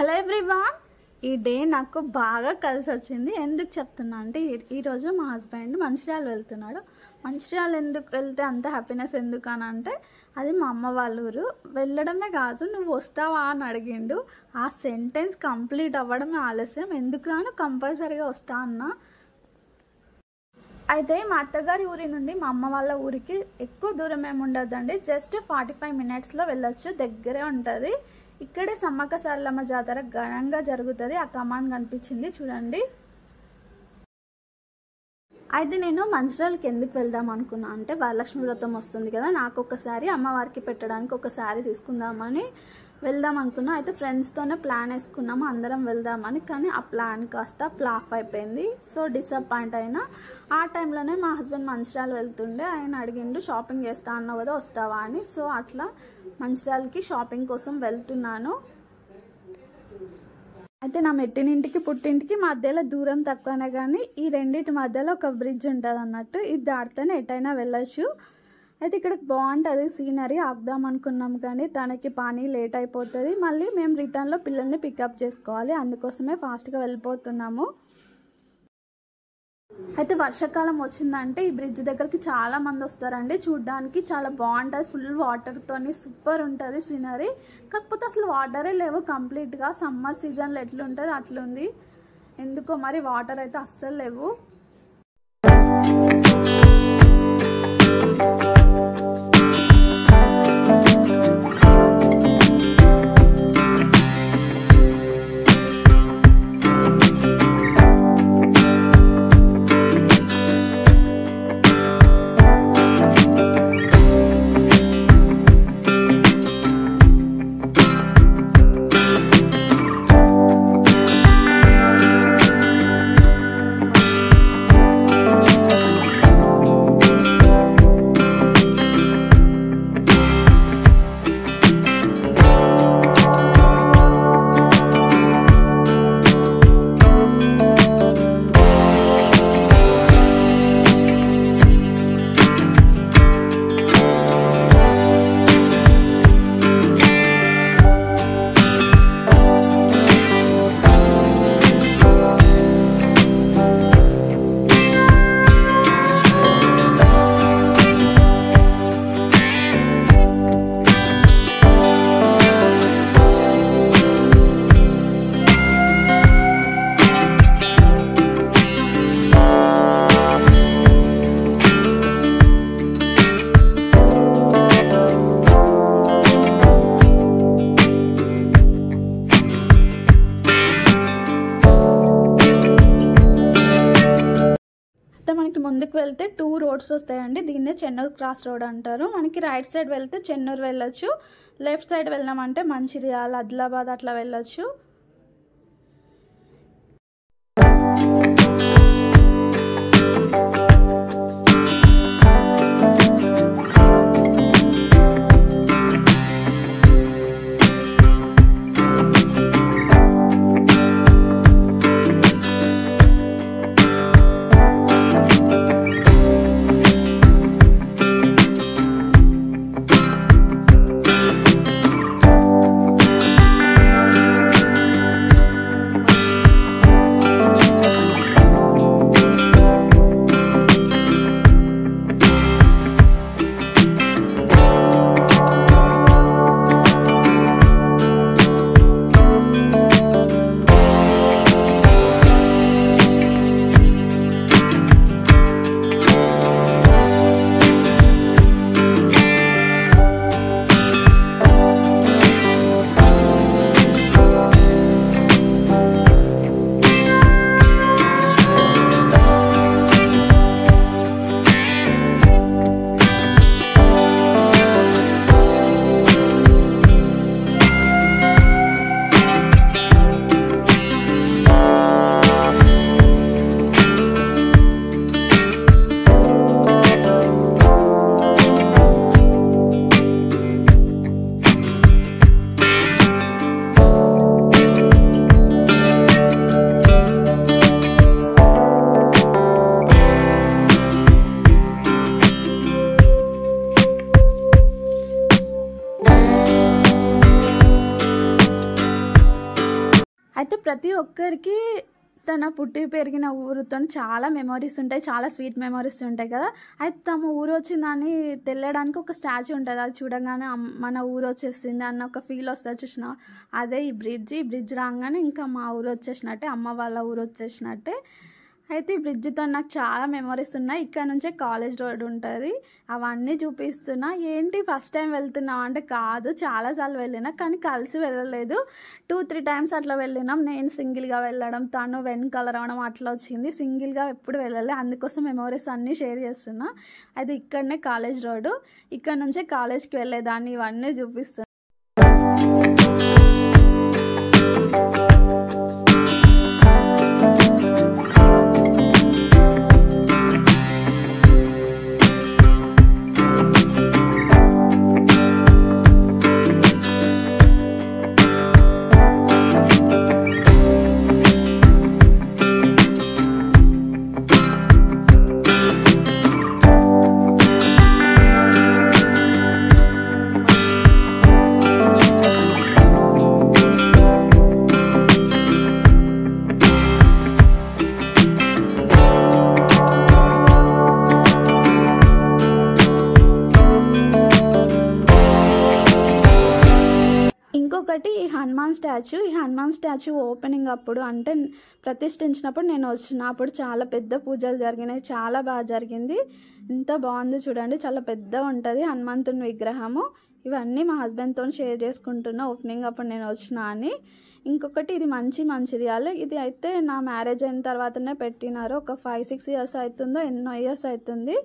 Hello everyone, ఈ day నాకు బాగా కలిసి వచ్చింది. ఎందుకు చెప్తున్నా అంటే ఈరోజు మా హస్బెండ్ మంచిర్యాల వెళ్తున్నాడు. మంచిర్యాల ఎందుకు వెళ్తే అంత హ్యాపీనెస్ ఎందుకు అని అంటే, అది మా అమ్మ వాళ్ళ ఊరు. వెళ్ళడమే కాదు, నువ్వు వస్తావా అని అడిగిండు. ఆ సెంటెన్స్ కంప్లీట్ అవ్వడమే ఆలస్యం. ఎందుకు రాను, కంపల్సరీగా వస్తా అన్నా. అయితే మా అత్తగారి ఊరి నుండి మా అమ్మ వాళ్ళ ఊరికి ఎక్కువ దూరం ఏమి ఉండదండి, జస్ట్ 45 minutesలో వెళ్ళొచ్చు, దగ్గరే ఉంటుంది. ఇక్కడే సమ్మక్క సారలమ్మ జాతర ఘనంగా జరుగుతుంది. ఆ కమాన్ కనిపించింది చూడండి. అయితే నేను మంచిర్యాలకి ఎందుకు వెళ్దాం అనుకున్నా అంటే, వరలక్ష్మి వ్రతం వస్తుంది కదా, నాకు ఒకసారి అమ్మవారికి పెట్టడానికి ఒక శారీ తీసుకుందామని వెళ్దాం అనుకున్నా. అయితే ఫ్రెండ్స్తోనే ప్లాన్ వేసుకున్నాము అందరం వెళ్దామని, కానీ ఆ ప్లాన్ కాస్త ఫ్లాప్ అయిపోయింది. సో డిసప్పాయింట్ అయినా. ఆ టైంలోనే మా హస్బెండ్ మంచిర్యాల వెళ్తుండే. ఆయన అడిగిండు, షాపింగ్ చేస్తా అన్నావు కదా, వస్తావా అని. సో అట్లా మంచిర్యాలకి షాపింగ్ కోసం వెళ్తున్నాను. అయితే నా మెట్టినింటికి పుట్టింటికి మధ్యలో దూరం తక్కువనే, కానీ ఈ రెండింటి మధ్యలో ఒక బ్రిడ్జ్ ఉంటుంది అన్నట్టు. ఇది దాటితేనే ఎటైనా వెళ్ళచ్చు. అయితే ఇక్కడ బాగుంటుంది సీనరీ. ఆపుదాం అనుకున్నాం కానీ తనకి పని లేట్ అయిపోతుంది. మళ్ళీ మేము రిటర్న్లో పిల్లల్ని పికప్ చేసుకోవాలి, అందుకోసమే ఫాస్ట్గా వెళ్ళిపోతున్నాము. అయితే వర్షాకాలం వచ్చిందంటే ఈ బ్రిడ్జ్ దగ్గరికి చాలా మంది వస్తారండి చూడడానికి. చాలా బాగుంటుంది, ఫుల్ వాటర్తోని సూపర్ ఉంటుంది సీనరీ. కాకపోతే అసలు వాటరే లేవు కంప్లీట్గా. సమ్మర్ సీజన్లో ఎట్లుంటుంది అట్లుంది. ఎందుకో మరి వాటర్ అయితే అస్సలు లేవు. మనకి ముందుకు వెళ్తే 2 రోడ్స్ వస్తాయండి. దీన్నే చెన్నూరు క్రాస్ రోడ్ అంటారు. మనకి రైట్ సైడ్ వెళ్తే చెన్నూరు వెళ్ళొచ్చు, లెఫ్ట్ సైడ్ వెళ్ళామంటే మంచిర్యాల, ఆదిలాబాద్ అట్లా వెళ్ళొచ్చు. అయితే ప్రతి ఒక్కరికి తన పుట్టి పెరిగిన ఊరుతో చాలా మెమరీస్ ఉంటాయి, చాలా స్వీట్ మెమరీస్ ఉంటాయి కదా. అయితే తమ ఊరు వచ్చిందని తెలియడానికి ఒక స్టాచ్యూ ఉంటుంది, అది చూడగానే మన ఊరు వచ్చేసింది అన్న ఒక ఫీల్ వస్తుంది చూసిన. అదే ఈ బ్రిడ్జ్ రాగానే ఇంకా మా ఊరు వచ్చేసినట్టే, అమ్మ వాళ్ళ ఊరు వచ్చేసినట్టే. అయితే ఈ బ్రిడ్జ్తో నాకు చాలా మెమరీస్ ఉన్నాయి. ఇక్కడ నుంచే కాలేజ్ రోడ్ ఉంటుంది, అవన్నీ చూపిస్తున్నా. ఏంటి ఫస్ట్ టైం వెళ్తున్నావు అంటే కాదు, చాలాసార్లు వెళ్ళినా కానీ కలిసి వెళ్ళలేదు. 2-3 టైమ్స్ అట్లా వెళ్ళినాం. నేను సింగిల్గా వెళ్ళడం, తను వెనకాల రావడం అట్లా వచ్చింది. సింగిల్గా ఎప్పుడు వెళ్ళలే, అందుకోసం మెమరీస్ అన్నీ షేర్ చేస్తున్నా. అయితే ఇక్కడనే కాలేజ్ రోడ్డు, ఇక్కడ నుంచే కాలేజ్కి వెళ్ళేదాన్ని, ఇవన్నీ చూపిస్తున్నా. ఇంకొకటి ఈ హనుమాన్ స్టాచ్యూ ఓపెనింగ్ అప్పుడు అంటే ప్రతిష్ఠించినప్పుడు నేను వచ్చిన, అప్పుడు చాలా పెద్ద పూజలు జరిగినాయి, చాలా బాగా జరిగింది. ఎంత బాగుంది చూడండి, చాలా పెద్ద ఉంటుంది హనుమంతుని విగ్రహము. ఇవన్నీ మా హస్బెండ్తో షేర్ చేసుకుంటున్నా ఓపెనింగ్ అప్పుడు నేను వచ్చిన అని. ఇంకొకటి ఇది మంచిర్యాల, ఇది అయితే నా మ్యారేజ్ అయిన తర్వాతనే పెట్టినారు. ఒక 5-6 ఇయర్స్ అవుతుందో, ఎన్నో ఇయర్స్ అవుతుంది.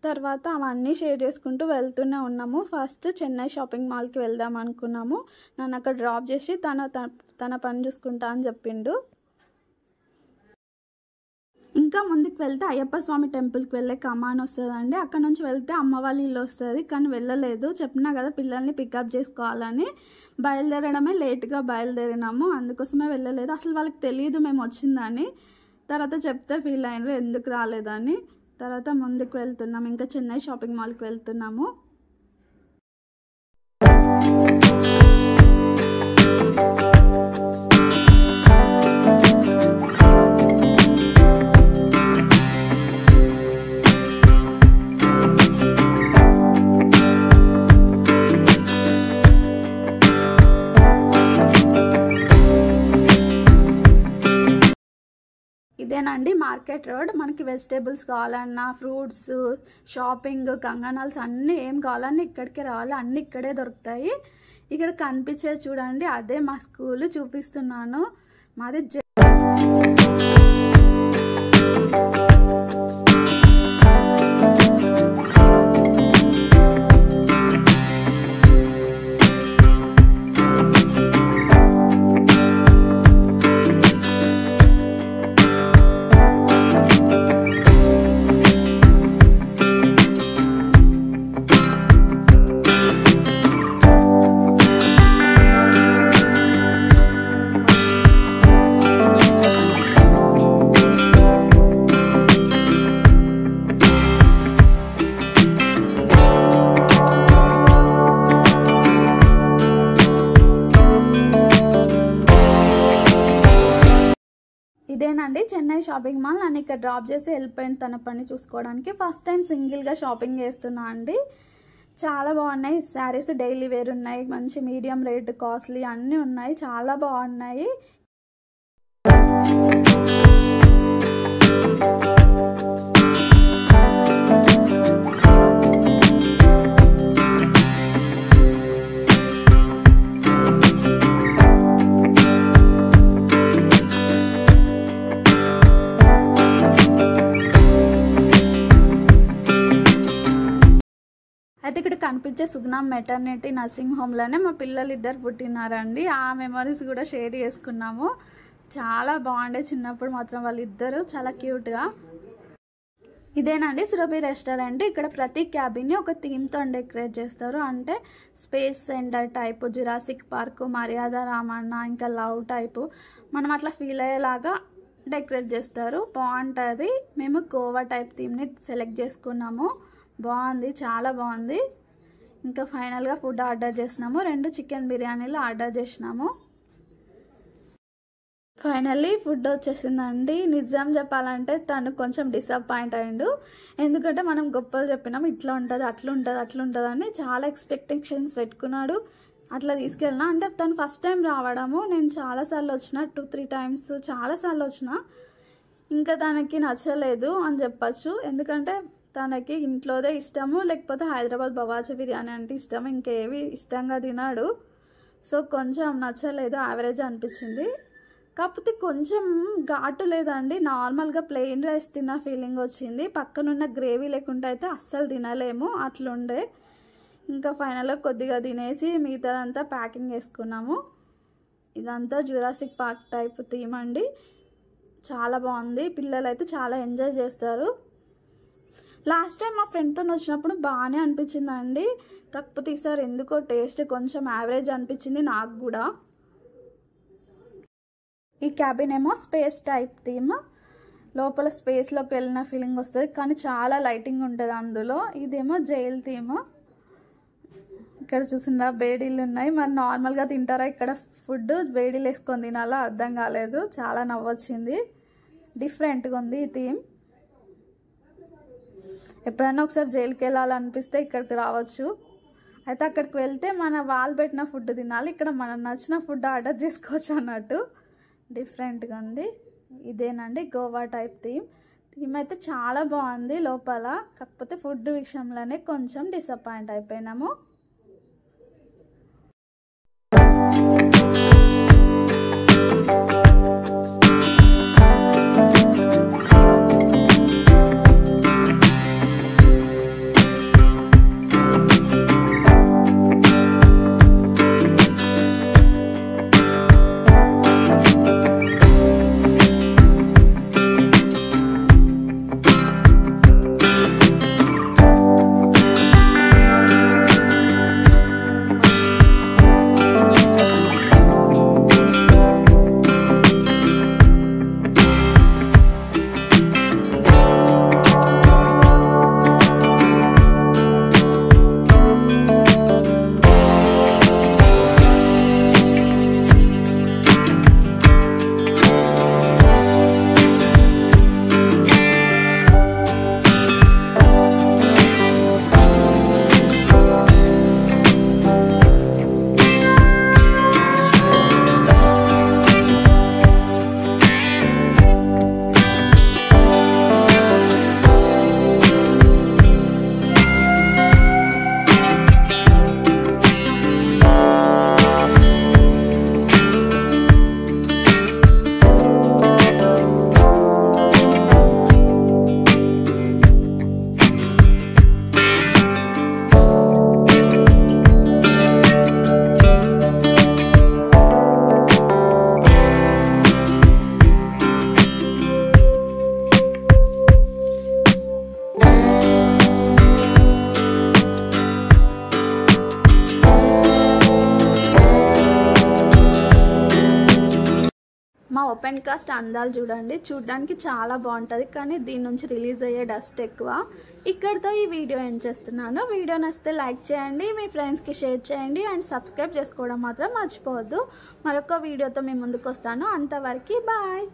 తర్వాత అవన్నీ షేర్ చేసుకుంటూ వెళ్తూనే ఉన్నాము. ఫస్ట్ చెన్నై షాపింగ్ మాల్కి వెళ్దాం అనుకున్నాము. నన్ను అక్కడ డ్రాప్ చేసి తన పని చూసుకుంటా అని చెప్పిండు. ఇంకా ముందుకు వెళ్తే అయ్యప్ప స్వామి టెంపుల్కి వెళ్ళే కమాన్ వస్తుందండి, అక్కడ నుంచి వెళ్తే అమ్మ వాళ్ళ ఇల్లు వస్తుంది. కానీ వెళ్ళలేదు, చెప్పినా కదా పిల్లల్ని పికప్ చేసుకోవాలని. బయలుదేరడమే లేట్గా బయలుదేరినాము, అందుకోసమే వెళ్ళలేదు. అసలు వాళ్ళకి తెలియదు మేము వచ్చిందని. తర్వాత చెప్తే ఫీల్ అయినారు ఎందుకు రాలేదని. తర్వాత ముందుకు వెళ్తున్నాము, ఇంకా చెన్నై షాపింగ్ మాల్కి వెళ్తున్నాము. ఇదేనండి మార్కెట్ రోడ్. మనకి వెజిటేబుల్స్ కావాలన్నా, ఫ్రూట్స్, షాపింగ్, కంగనాల్స్ అన్నీ ఏం కావాలన్నా ఇక్కడికే రావాలి, అన్నీ ఇక్కడే దొరుకుతాయి. ఇక్కడ కనిపించే చూడండి అదే మా స్కూల్, చూపిస్తున్నాను. మాది ఇదేనండి చెన్నై షాపింగ్ మాల్. నన్ను ఇక్కడ డ్రాప్ చేసి వెళ్ళిపోయింది తన పని చూసుకోవడానికి. ఫస్ట్ టైం సింగిల్గా షాపింగ్ చేస్తున్నా అండి. చాలా బాగున్నాయి శారీస్, డైలీ వేర్ ఉన్నాయి, మంచి మీడియం రేట్, కాస్ట్లీ అన్నీ ఉన్నాయి, చాలా బాగున్నాయి. అయితే ఇక్కడ కనిపించే సుగ్నా మెటర్నిటీ నర్సింగ్ హోమ్లోనే మా పిల్లలు ఇద్దరు పుట్టినారండి. ఆ మెమరీస్ కూడా షేర్ చేసుకున్నాము. చాలా బాగుండే చిన్నప్పుడు మాత్రం వాళ్ళిద్దరు చాలా క్యూట్గా. ఇదేనండి సురభి రెస్టారెంట్. ఇక్కడ ప్రతి క్యాబిన్ని ఒక థీమ్తో డెకరేట్ చేస్తారు. అంటే space centre type, Jurassic park, మర్యాద రామన్న, ఇంకా లవ్ టైపు మనం అట్లా ఫీల్ అయ్యేలాగా డెకరేట్ చేస్తారు. బాగుంటుంది. మేము గోవా టైప్ థీమ్ని సెలెక్ట్ చేసుకున్నాము. బాగుంది, చాలా బాగుంది. ఇంకా ఫైనల్గా ఫుడ్ ఆర్డర్ చేసినాము. 2 చికెన్ బిర్యానీలు ఆర్డర్ చేసినాము. ఫైనల్లీ ఫుడ్ వచ్చేసిందండి. నిజం చెప్పాలంటే తను కొంచెం డిసప్పాయింట్ అయ్యిండు. ఎందుకంటే మనం గొప్పలు చెప్పినాం, ఇట్లా ఉంటుంది అట్లా ఉంటుంది అట్లా ఉంటుంది అని చాలా ఎక్స్పెక్టేషన్స్ పెట్టుకున్నాడు. అట్లా తీసుకెళ్ళినా అంటే తను ఫస్ట్ టైం రావడము, నేను చాలాసార్లు వచ్చిన 2-3 టైమ్స్ చాలాసార్లు వచ్చిన, ఇంకా తనకి నచ్చలేదు అని చెప్పచ్చు. ఎందుకంటే తనకి ఇంట్లోదే ఇష్టము, లేకపోతే హైదరాబాద్ బవాచా బిర్యానీ అంటే ఇష్టము, ఇంకేవి ఇష్టంగా తినాడు. సో కొంచెం నచ్చలేదు, యావరేజ్ అనిపించింది. కాకపోతే కొంచెం ఘాటు లేదండి, నార్మల్గా ప్లెయిన్ రైస్ తిన్న ఫీలింగ్ వచ్చింది. పక్కనున్న గ్రేవీ లేకుండా అయితే అస్సలు తినలేము, అట్లుండే. ఇంకా ఫైనల్గా కొద్దిగా తినేసి మిగతాదంతా ప్యాకింగ్ చేసుకున్నాము. ఇదంతా జురాసిక్ పార్క్ టైప్ థీమ్ అండి, చాలా బాగుంది. పిల్లలు అయితే చాలా ఎంజాయ్ చేస్తారు. లాస్ట్ టైం మా ఫ్రెండ్తో వచ్చినప్పుడు బాగానే అనిపించిందండి, కాకపోతే ఈసారి ఎందుకో టేస్ట్ కొంచెం యావరేజ్ అనిపించింది నాకు కూడా. ఈ క్యాబిన్ ఏమో స్పేస్ టైప్ థీమ్, లోపల స్పేస్లోకి వెళ్ళిన ఫీలింగ్ వస్తుంది, కానీ చాలా లైటింగ్ ఉంటుంది అందులో. ఇదేమో జైల్ థీమ్. ఇక్కడ చూసినా బేడీలు ఉన్నాయి. మరి నార్మల్గా తింటారా ఇక్కడ ఫుడ్, బేడీలు వేసుకొని తినాలా అర్థం కాలేదు, చాలా నవ్వొచ్చింది. డిఫరెంట్గా ఉంది ఈ థీమ్. ఎప్పుడైనా ఒకసారి జైలుకి వెళ్ళాలనిపిస్తే ఇక్కడికి రావచ్చు. అయితే అక్కడికి వెళ్తే మన వాళ్ళు పెట్టిన ఫుడ్ తినాలి, ఇక్కడ మనం నచ్చిన ఫుడ్ ఆర్డర్ చేసుకోవచ్చు అన్నట్టు. డిఫరెంట్గా ఉంది. ఇదేనండి గోవా టైప్ థీమ్ అయితే చాలా బాగుంది లోపల, కాకపోతే ఫుడ్ విషయంలోనే కొంచెం డిసప్పాయింట్ అయిపోయినాము. మా ఓపెన్ కాస్ట్ అందాలు చూడడానికి చాలా బాగుంటుంది, కానీ దీని నుంచి రిలీజ్ అయ్యే డస్ట్ ఎక్కువ. ఇక్కడితో ఈ వీడియో ఎండ్ చేస్తున్నాను. వీడియో నచ్చితే లైక్ చేయండి, మీ ఫ్రెండ్స్కి షేర్ చేయండి అండ్ సబ్స్క్రైబ్ చేసుకోవడం మాత్రం మర్చిపోవద్దు. మరొక వీడియోతో మీ ముందుకు వస్తాను. అంతవరకు బాయ్.